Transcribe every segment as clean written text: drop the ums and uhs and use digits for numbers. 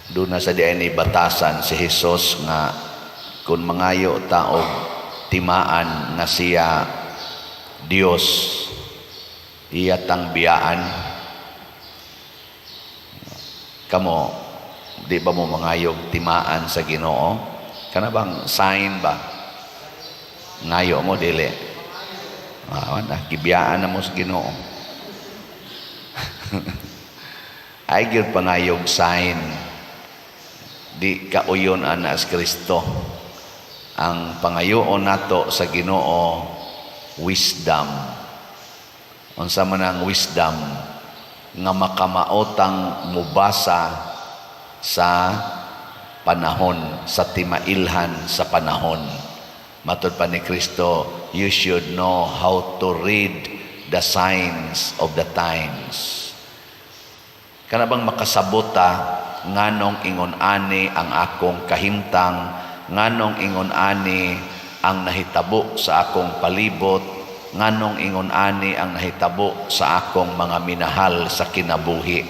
Doon na sa diay ni batasan si Jesus nga kung mangayo ta og timaan nga siya Dios, iya tang biyaan. Kamo di ba mo mangayog timaan sa Ginoo? Kana bang sign ba? Ngayo mo dili. Na gibiyaan na mo sa Ginoo. Ay gyud pangayog sign. Di kauyon ana sa Kristo. Ang pangayoon nato sa Ginoo wisdom. Unsa man ang wisdom nga makamaotang mubasa sa panahon, sa timailhan sa panahon. Matud pa ni Kristo, you should know how to read the signs of the times. Kana bang makasabota nganong ingon ani ang akong kahimtang, nganong ingon ani ang nahitabo sa akong palibot, nganong ingon ani ang nahitabo sa akong mga minahal sa kinabuhi.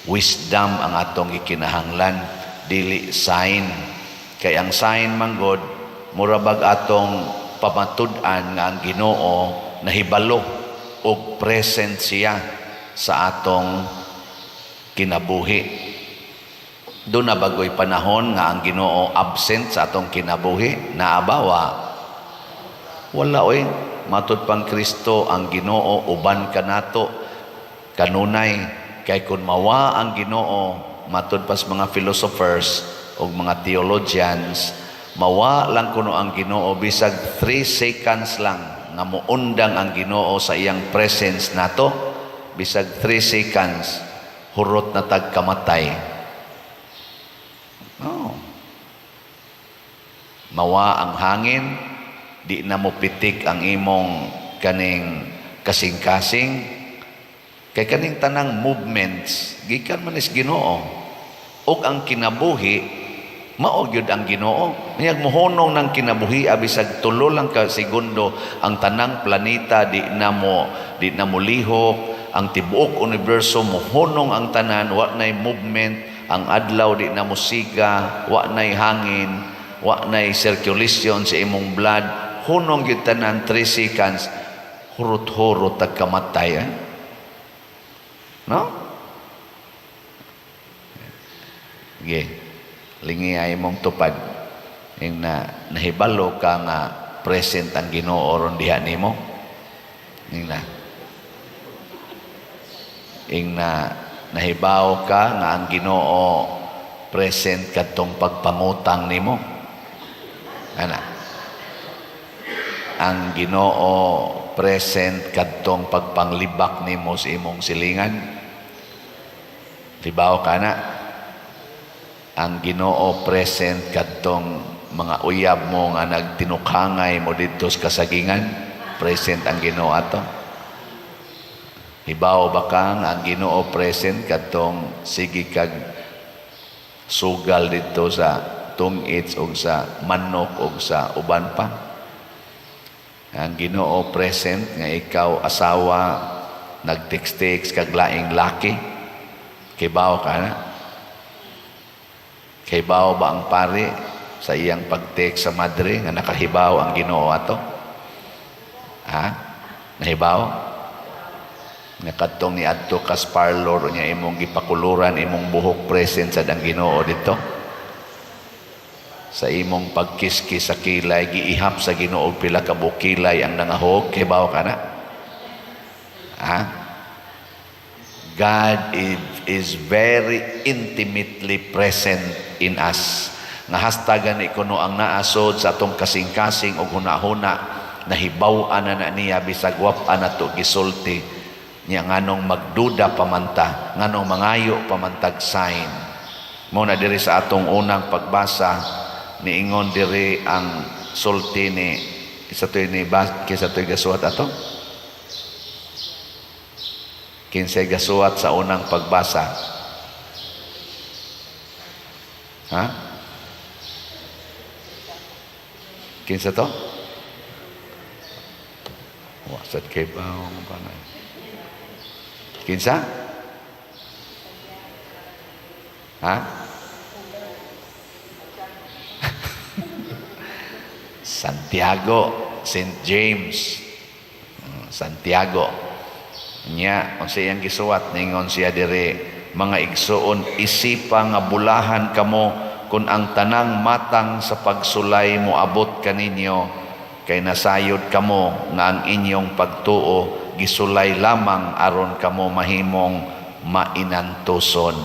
Wisdom ang atong gikinahanglan, dili sign. Kay ang sign manggod murabag atong pamatud-an nga ang Ginoo nahibalo og present siya sa atong kinabuhi. Doon na bagoy panahon nga ang Ginoo absent sa atong kinabuhi, naabawa. Wala oy, matud pang Kristo ang Ginoo uban kanato kanunay, kay kun mawa ang Ginoo matud pas mga philosophers o mga theologians, mawa lang kuno ang Ginoo bisag 3 seconds lang nga muundang ang Ginoo sa iyang presence nato, bisag 3 seconds hurot na tagkamatay. Oh. Mawa ang hangin, di na mo pitik ang imong kaning kasing-kasing, kay kaning tanang movements gikan man is Ginoo. Og ang kinabuhi mao gyud ang Ginoo. Niyag mohonong ng kinabuhi bisag 3 lang ka segundo ang tanang planeta di na mo lihok, ang tibuok universo mohonong ang tanan, wa nay movement. Ang adlaw di na musiga, wa nay hangin, wa nay circulation sa imong blood, hunong gyud tanan 3 seconds hurot-hurot tagkamatay. No? Okay. Lingi ay mong tupad. Yung nahibalo ka nga present ang Ginoo ron diha nimo. Yung nahibaw ka nga ang Ginoo present kadtong pagpangutang nimo. Ana. Ang Ginoo present kadtong pagpanglibak nimo sa imong silingan. Hibaw ka na. Ang Ginoo present kadtong mga uyab mo nga nagtinukhangay mo didto sa kasagingan. Present ang Ginoo ato. Hibaw ba ka nga ang Ginoo present kadtong sige kag sugal dito sa tungits o sa manok o sa uban pa. Ang Ginoo present nga ikaw asawa nagtext-text kag laing laki. Hibaw ka na. Hibaw ba ang pari sa iyang pag-text sa madre nga nakahibaw ang Ginoo ato? Ha? Nahibaw? Nakadtong ni adto kas parlor nya imong gipakuluran imong buhok present sa dang Ginoo dito. Sa imong pagkiskis sa kilay giihap sa Ginoo pila ka bukilay ang nangahog, hibaw ka na. Ha? God is very intimately present in us. Nga hastagan ikuno ang naasod sa atong kasing-kasing og hunahuna nahibaw-an na niya bisag wap-an nato gisulti. Nya nganong magduda pamanta, nganong mangayo pamantag sign. Mo na diri sa atong unang pagbasa niingon diri ang sulti ni isa toy ni kisa toy gasuat ato. Kinsay gasuat sa unang pagbasa. Ha? Kinsa to? Wasat kay baong panay. Kinsa? Ha? Santiago, St. James, Santiago. Nya, kung siyang gisuwat, ningon siya dire, mga igsoon, isipa nga bulahan kamo, kung ang tanang matang sa pagsulay mo abot kaninyo, kay nasayod kamo nga ang inyong pagtuo, gisulay lamang aron kamo mahimong mainantuson.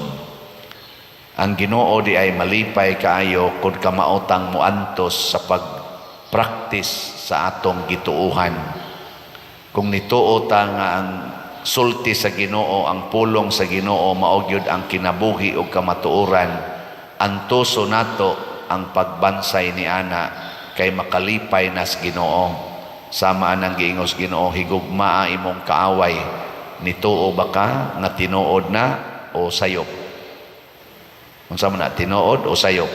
Ang Ginoo di ay malipay kaayo kung kamautang mo antos sa pag-practice sa atong gituuhan. Kung nituo ta nga ang sulti sa Ginoo, ang pulong sa Ginoo, maogyod ang kinabuhi o kamatuoran, antuso nato ang pagbansay ni ana kay makalipay nas Ginoo. Sama anang giingos Ginoo, higugmaa imong kaaway, nituo ba ka nga tinuod na o sayop? Unsa man na, tinuod o sayop?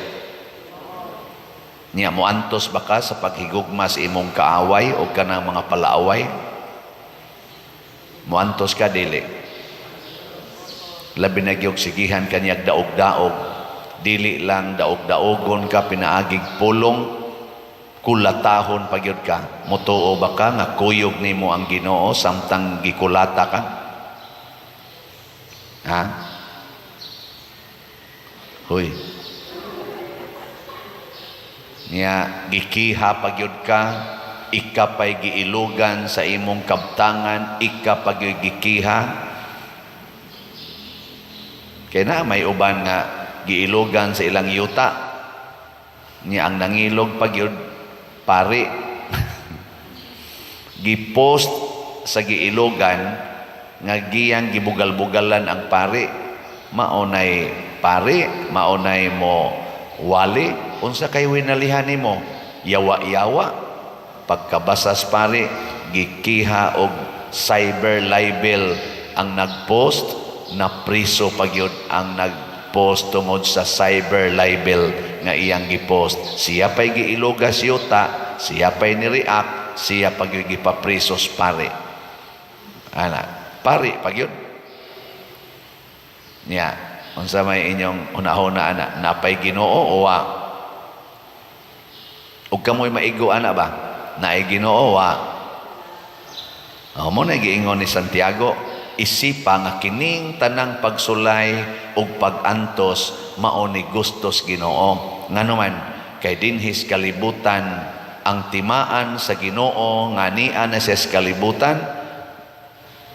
Niya mo antos ba ka sa paghigugma sa imong kaaway o kanang mga palaaway? Mo antos ka dili. Labi na gyud sigihan kaniyag daog-daog. Dili lang daog-daogon ka pinaagig pulong, kulatahon pagyud ka. Mutuo ba ka nga kuyog nimo ang Ginoo samtang gikulata ka? Ha? Hoy. Niya gikiha pagyud ka, ikapay giilugan sa imong kabtangan, ikapay gikiha. Kaya na may uban nga giilugan sa ilang yuta. Niya ang nangilog pagyud pari. Gipost sa giilugan nga giyang gibugal-bugalan ang pari. Maunay pari, maunay mo wali, unsa kay winalihan nimo? Yawa-yawa. Pagkabasas pari, gikiha og cyber libel ang nagpost, na priso pagyud ang nagpost tungod sa cyber libel nga iyang gipost. Siya pay giilugas yuta, siya pay ni-react, siya pagyud gipaprisos pari. Ana, pari pagyud. Nya, unsa may inyong una-una ana, napay Ginoo o wa? Ug kamoy maigo ana ba? Naay Ginoo wa? Mo na giingon ni Santiago, isipa nga kining tanang pagsulay ug pagantos mao ni gustos Ginoo. Ngano man kay dinhis kalibutan ang timaan sa Ginoo nga niya na sa kalibutan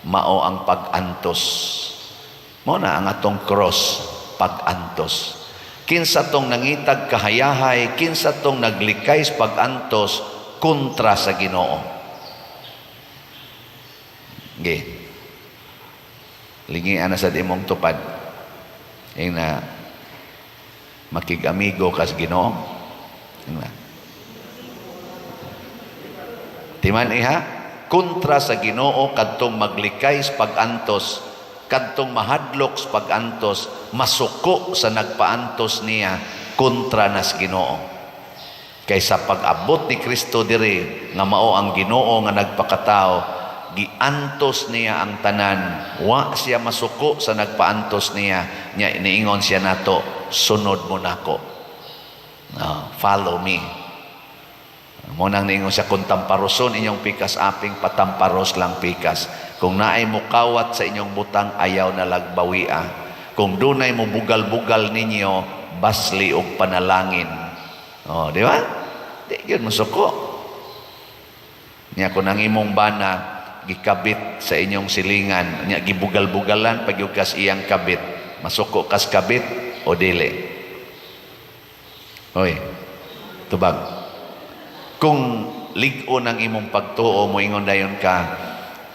mao ang pagantos. Mo na ang atong cross, pagantos. Kinsa tong nangitag kahayahay, kinsa tong naglikay sa pagantos kontra sa Ginoo. Gi. Lingi ana sa imong tupad. Ing na makig-amigo kas Ginoo. Timan iha, kontra sa Ginoo kadtong maglikay sa pagantos, kadtong mahadlok sa pagantos, masuko sa nagpaantos niya kontra nas Ginoo. Kaysa pag-abot ni Kristo diri nga mao ang Ginoo nga nagpakatao, giantos niya ang tanan, wa siya masuko sa nagpaantos niya. Nya iniingon siya nato, sunod mo nako. Follow me. Mo nang niingon siya, kung tamparoson inyong pikas aping, patamparos lang pikas. Kung naay mo kawat sa inyong butang, ayaw na lagbawia. Kung dunay mo bugal-bugal ninyo, basli og panalangin. Di ba? Di yun masuko. Nya kung ang imong bana gikabit sa inyong silingan, nya gibugal-bugalan pag yung kas iyang kabit, masuko kas kabit o dili? Hoy, tubag. Kung lig-o ng imong pagtuo mo, ingon dayon ka,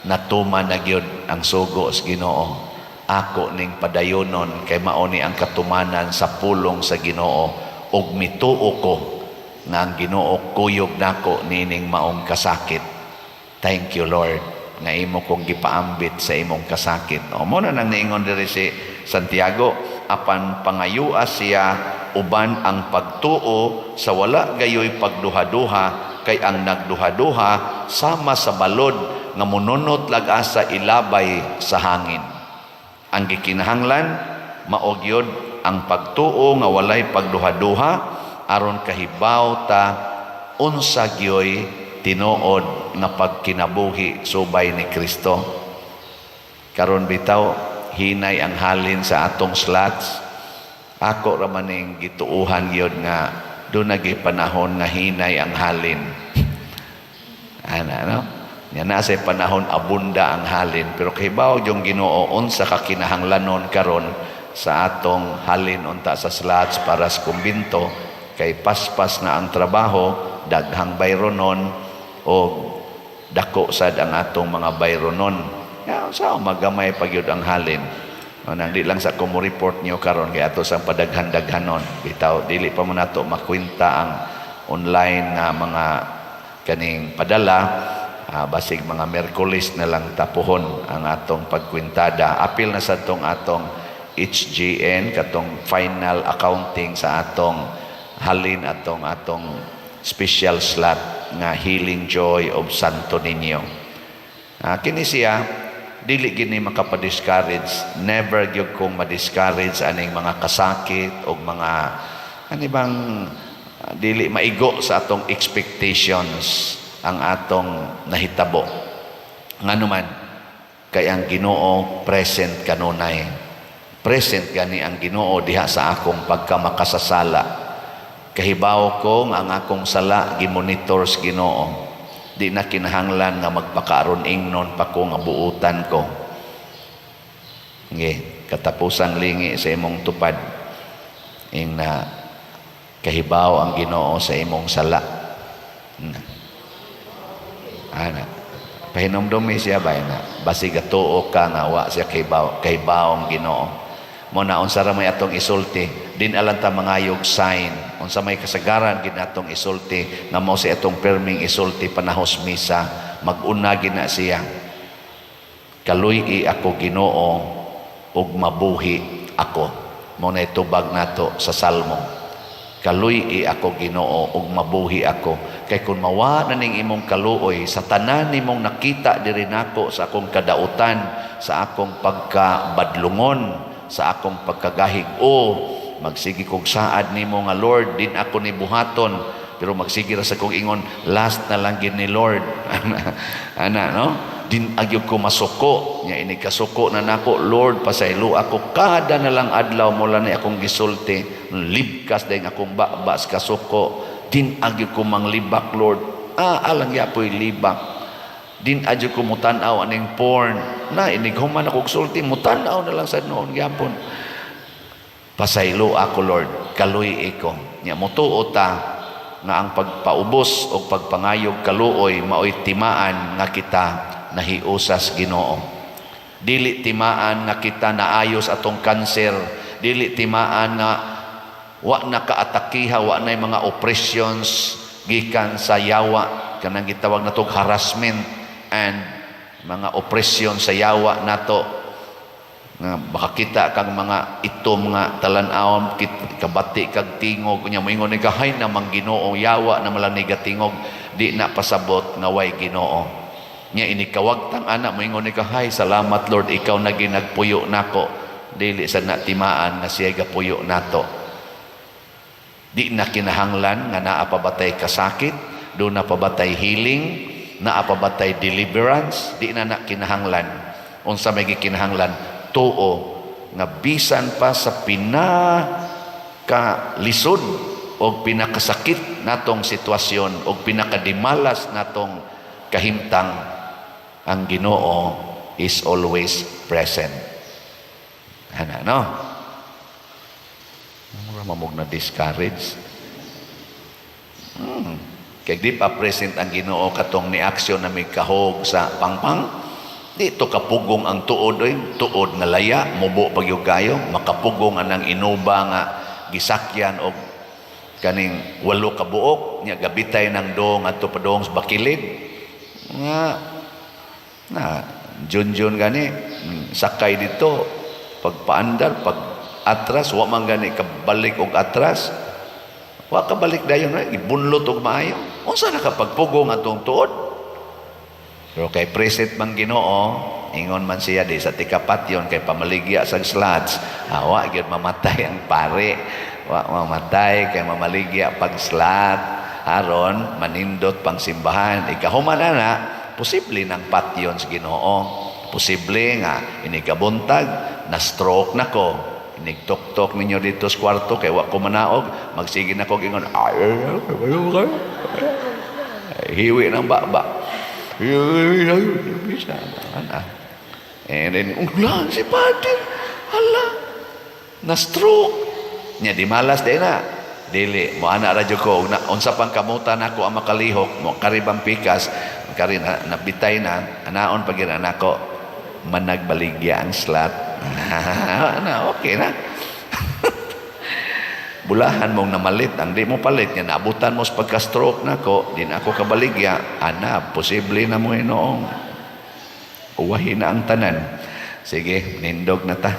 natuman na gyud ang sugo sa Ginoo. Ako ning padayonon kay mao ni ang katumanan sa pulong sa Ginoo, ug mituo ko nga ang Ginoo kuyog nako nining maong kasakit. Thank you Lord nga imo kong gipaambit sa imong kasakit. Mo na nang niingon diri si Santiago, apan pangayua siya uban ang pagtuo sa wala gayoy pagduha-duha, kay ang nagduha-duha sama sa balod nga mununot lag-asa ilabay sa hangin. Ang gikinahanglan maogyod ang pagtuo nga walay pagduha-duha aron kahibaw ta unsa gyoy tinuod nga pagkinabuhi subay ni Kristo. Karon bitaw hinay ang halin sa atong slots. Ako ra maning gituuhan gyud nga doon panahon nga hinay ang halin. Ana no? Yan na sa panahon abunda ang halin, pero kahibaw yung Ginoo unsa ka kinahanglanon karon sa atong halin unta sa slots para sa kumbinto, kay paspas na ang trabaho, daghang bayronon o dako sad ang atong mga bayronon. Sa magamay pagyud ang halin. Nang di lang sa kumo report niyo karon kay ato sa padaghan-daghanon. Bitaw dili pa man nato makwenta ang online na mga kaning padala. Basig mga Merkulis na lang tapuhon ang atong pagkwintada. Apil na sa atong HGN katong final accounting sa atong halin atong special slot nga Healing Joy of Santo Niño. Kini siya dili gini makapa-discourage, never gyud kong ma-discourage aning mga kasakit o mga bang dili maigo sa atong expectations ang atong nahitabo. Nganuman kay ang Ginoo present kanunay. Present gani ang Ginoo diha sa akong pagkamakasasala. Kahibaw ko nga ang akong sala gimonitor sa Ginoo. Di na kinahanglan nga magpakaaron ingnon pa ko nga buutan ko. Katapusang lingi sa imong tupad. Ing na kahibaw ang Ginoo sa imong sala. Pahinomdomi siya ba na basig atuo ka nga wa siya kahibaw ang Ginoo. Mo na unsa ra may atong isulti, din alang ta mangayog sign. Unsa may kasagaran gid atong isulti nga mao si atong perming isulti panahos misa, mag-una gina siya. Kaluy ako Ginoo ug mabuhi ako. Mo na itubag nato sa Salmo. Kaluy ako Ginoo ug mabuhi ako. Kay kung mawa na ning imong kaluoy sa tanan nimong nakita diri nako sa akong kadautan, sa akong pagkabadlungon, sa akong pagkagahig, magsigi kog saad nimo nga Lord, din ako ni buhaton, pero magsigi ra sa kong ingon, last na lang gid ni Lord. No? Din agyog ko masuko, nya ini kasuko na nako, Lord, pasaylo ako kada na lang adlaw mula na akong gisulti, libkas dahil akong babas kasuko, din agyog ko manglibak, Lord. Alang yapoy libak. Din adyo ko mutanaw aning porn. Na inighuman ako sulti, mutanaw na lang sa noon yapon. Pasaylo ako, Lord, kaluy iko. Nya mutuo ta nga ang pagpaubos o pagpangayog kaluoy maoy timaan nga kita nahiusas Ginoo. Dili timaan nga kita naayos atong kanser, dili timaan nga wa na kaatakiha, wa na mga oppressions gikan sa yawa, kanang gitawag natong harassment and mga oppression sa yawa nato nga baka kita kang mga itom nga talan-awon kabati kag tingog kunya moingon ni kahay na mang Ginoo yawa na malang negatingog di na pasabot nga way Ginoo nya ini kawagtang ana moingon ni kahay salamat Lord ikaw na ginagpuyo nako dili sa natimaan nga siya gapuyo nato. Di na kinahanglan nga naapabatay kasakit, do na pabatay healing, naapabatay deliverance, di na kinahanglan. Unsa may kinahanglan? Tuo nga bisan pa sa pinakalisod o pinakasakit natong sitwasyon o pinakadimalas natong kahimtang, ang Ginoo is always present. No? Mamog na discourage. Kaya di pa present ang Ginoo katong ni aksyon na may kahog sa pangpang. Dito kapugong ang tuod tuod nga laya, mubo pagyugayo, makapugong anang inuba nga gisakyan og kaning 8 ka buok nya gabitay ng dong adto pa dong sa bakilid. Nga na junjun gani sakay dito pagpaandar pag atras, wa man gani kabalik og atras, wa kabalik dayon ibunlot og maayo. Unsa na kapagpugong atong tuod? Pero kay present man Ginoo, ingon man siya di sa tikapatyon kay pamaligya sa slots, wa gyud mamatay ang pare, wa mamatay kay mamaligya pag slot. aron manindot pang simbahan. Ikahuman na, posible ng patyon sa Ginoo. Posible nga, inikabuntag, na-stroke na ko. Inigtok-tok ninyo dito sa kwarto, kaya wak ko manaog, magsige na ko, gingon, hiwi ng baba. And then, si Pater, hala, na-stroke. Nya, di malas din na. Dili, mo anak radyo ko, unsa pang kamutan ako ang makalihok, mo karibang pikas, kari na, nabitay na, anaon pagin anak ko, managbaligya ang slat. Na, okay na. Bulahan mong namalit, ang di mo palit, yan, naabutan mo sa pagka-stroke na ko, din ako kabaligya, ana, posible na mo inoong. Uwahin na ang tanan. Sige, nindog na ta.